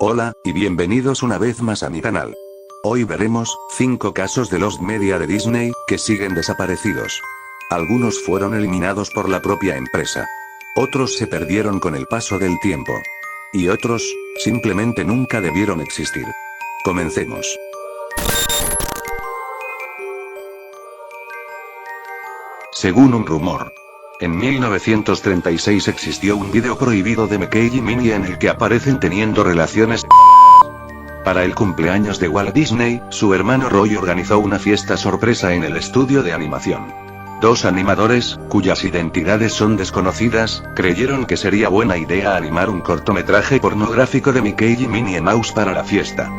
Hola, y bienvenidos una vez más a mi canal. Hoy veremos 5 casos de Lost Media de Disney, que siguen desaparecidos. Algunos fueron eliminados por la propia empresa. Otros se perdieron con el paso del tiempo. Y otros, simplemente nunca debieron existir. Comencemos. Según un rumor, en 1936 existió un video prohibido de Mickey y Minnie en el que aparecen teniendo relaciones. Para el cumpleaños de Walt Disney, su hermano Roy organizó una fiesta sorpresa en el estudio de animación. Dos animadores, cuyas identidades son desconocidas, creyeron que sería buena idea animar un cortometraje pornográfico de Mickey y Minnie Mouse para la fiesta.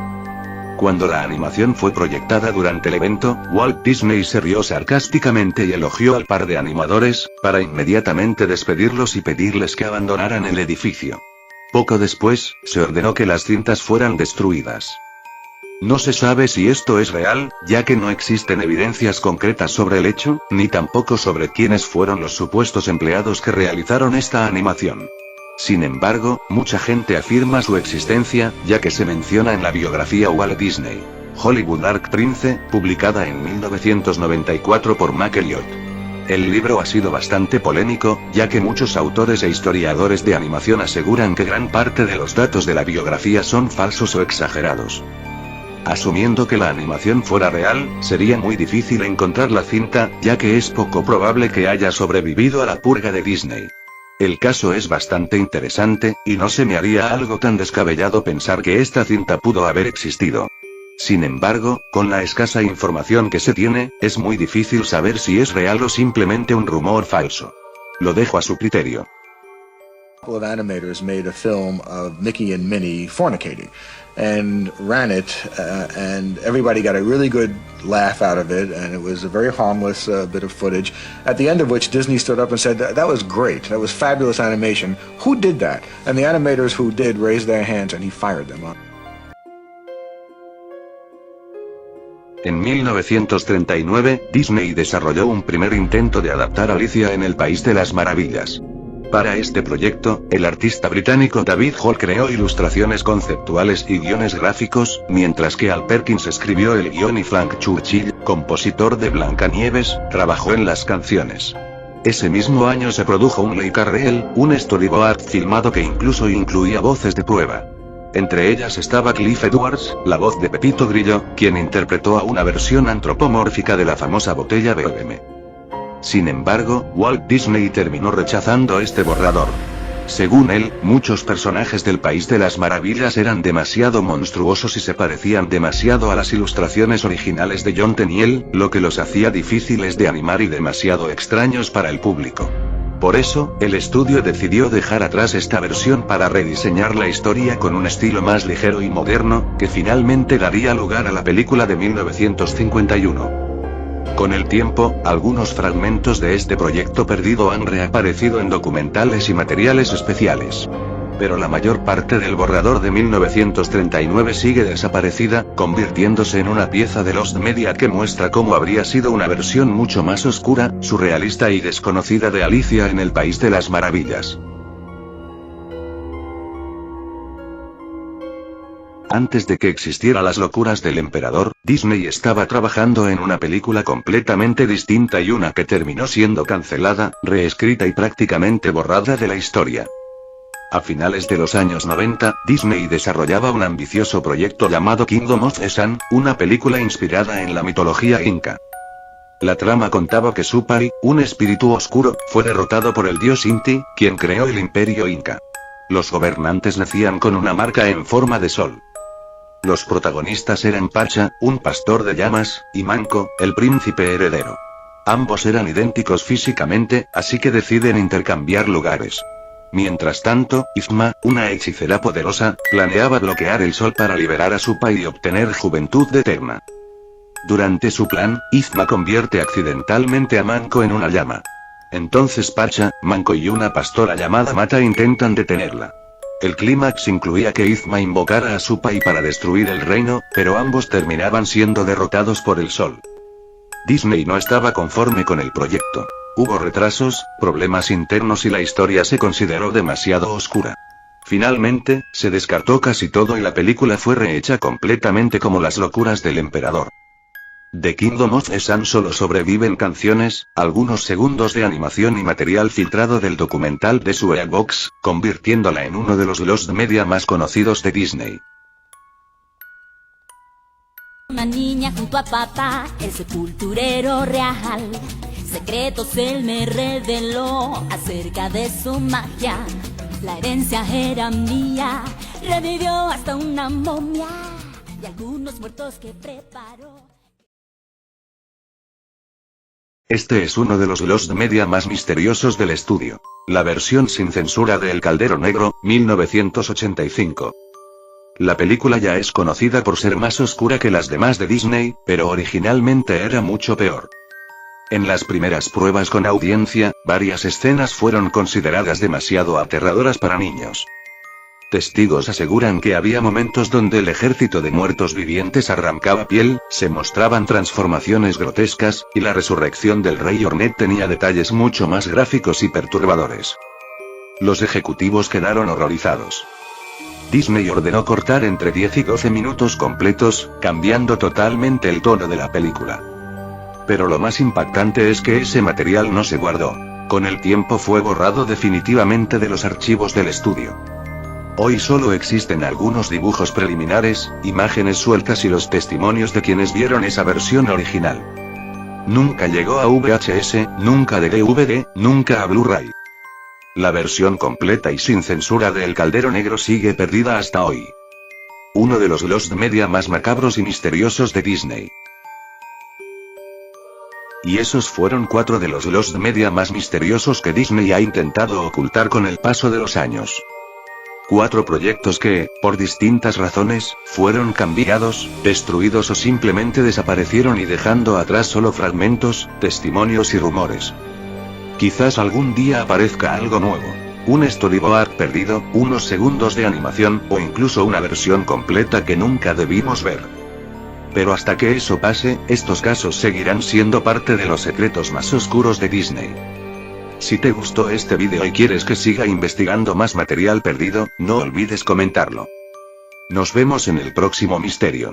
Cuando la animación fue proyectada durante el evento, Walt Disney se rió sarcásticamente y elogió al par de animadores, para inmediatamente despedirlos y pedirles que abandonaran el edificio. Poco después, se ordenó que las cintas fueran destruidas. No se sabe si esto es real, ya que no existen evidencias concretas sobre el hecho, ni tampoco sobre quiénes fueron los supuestos empleados que realizaron esta animación. Sin embargo, mucha gente afirma su existencia, ya que se menciona en la biografía Walt Disney, Hollywood Ark Prince, publicada en 1994 por Mac Elliott. El libro ha sido bastante polémico, ya que muchos autores e historiadores de animación aseguran que gran parte de los datos de la biografía son falsos o exagerados. Asumiendo que la animación fuera real, sería muy difícil encontrar la cinta, ya que es poco probable que haya sobrevivido a la purga de Disney. El caso es bastante interesante, y no se me haría algo tan descabellado pensar que esta cinta pudo haber existido. Sin embargo, con la escasa información que se tiene, es muy difícil saber si es real o simplemente un rumor falso. Lo dejo a su criterio. A couple of animators made a film of Mickey and Minnie fornicating and ran it, and everybody got a really good laugh out of it, and it was a very harmless bit of footage, at the end of which Disney stood up and said, that was great, that was fabulous animation. Who did that? And the animators who did raised their hands and he fired them. En 1939, Disney desarrolló un primer intento de adaptar Alicia en el País de las Maravillas. Para este proyecto, el artista británico David Hall creó ilustraciones conceptuales y guiones gráficos, mientras que Al Perkins escribió el guión y Frank Churchill, compositor de Blancanieves, trabajó en las canciones. Ese mismo año se produjo un Leica Reel, un storyboard filmado que incluso incluía voces de prueba. Entre ellas estaba Cliff Edwards, la voz de Pepito Grillo, quien interpretó a una versión antropomórfica de la famosa botella BM. Sin embargo, Walt Disney terminó rechazando este borrador. Según él, muchos personajes del País de las Maravillas eran demasiado monstruosos y se parecían demasiado a las ilustraciones originales de John Tenniel, lo que los hacía difíciles de animar y demasiado extraños para el público. Por eso, el estudio decidió dejar atrás esta versión para rediseñar la historia con un estilo más ligero y moderno, que finalmente daría lugar a la película de 1951. Con el tiempo, algunos fragmentos de este proyecto perdido han reaparecido en documentales y materiales especiales. Pero la mayor parte del borrador de 1939 sigue desaparecida, convirtiéndose en una pieza de Lost Media que muestra cómo habría sido una versión mucho más oscura, surrealista y desconocida de Alicia en el País de las Maravillas. Antes de que existiera las locuras del emperador, Disney estaba trabajando en una película completamente distinta y una que terminó siendo cancelada, reescrita y prácticamente borrada de la historia. A finales de los años 90, Disney desarrollaba un ambicioso proyecto llamado Kingdom of the Sun, una película inspirada en la mitología inca. La trama contaba que Supari, un espíritu oscuro, fue derrotado por el dios Inti, quien creó el imperio inca. Los gobernantes nacían con una marca en forma de sol. Los protagonistas eran Pacha, un pastor de llamas, y Manco, el príncipe heredero. Ambos eran idénticos físicamente, así que deciden intercambiar lugares. Mientras tanto, Ifma, una hechicera poderosa, planeaba bloquear el sol para liberar a Supa y obtener juventud eterna. Durante su plan, Ifma convierte accidentalmente a Manco en una llama. Entonces Pacha, Manco y una pastora llamada Mata intentan detenerla. El clímax incluía que Ifma invocara a Supai para destruir el reino, pero ambos terminaban siendo derrotados por el sol. Disney no estaba conforme con el proyecto. Hubo retrasos, problemas internos y la historia se consideró demasiado oscura. Finalmente, se descartó casi todo y la película fue rehecha completamente como Las locuras del emperador. The Kingdom of the Sun solo sobreviven canciones, algunos segundos de animación y material filtrado del documental de Sweetbox, convirtiéndola en uno de los lost media más conocidos de Disney. Una niña junto a papá, el sepulturero real. Secretos él me reveló acerca de su magia. La herencia era mía, revivió hasta una momia y algunos muertos que preparó. Este es uno de los lost media más misteriosos del estudio. La versión sin censura de El Caldero Negro, 1985. La película ya es conocida por ser más oscura que las demás de Disney, pero originalmente era mucho peor. En las primeras pruebas con audiencia, varias escenas fueron consideradas demasiado aterradoras para niños. Testigos aseguran que había momentos donde el ejército de muertos vivientes arrancaba piel, se mostraban transformaciones grotescas, y la resurrección del rey Ornette tenía detalles mucho más gráficos y perturbadores. Los ejecutivos quedaron horrorizados. Disney ordenó cortar entre 10 y 12 minutos completos, cambiando totalmente el tono de la película. Pero lo más impactante es que ese material no se guardó. Con el tiempo fue borrado definitivamente de los archivos del estudio. Hoy solo existen algunos dibujos preliminares, imágenes sueltas y los testimonios de quienes vieron esa versión original. Nunca llegó a VHS, nunca de DVD, nunca a Blu-ray. La versión completa y sin censura de El Caldero Negro sigue perdida hasta hoy. Uno de los lost media más macabros y misteriosos de Disney. Y esos fueron 4 de los lost media más misteriosos que Disney ha intentado ocultar con el paso de los años. 4 proyectos que, por distintas razones, fueron cambiados, destruidos o simplemente desaparecieron y dejando atrás solo fragmentos, testimonios y rumores. Quizás algún día aparezca algo nuevo. Un storyboard perdido, unos segundos de animación, o incluso una versión completa que nunca debimos ver. Pero hasta que eso pase, estos casos seguirán siendo parte de los secretos más oscuros de Disney. Si te gustó este vídeo y quieres que siga investigando más material perdido, no olvides comentarlo. Nos vemos en el próximo misterio.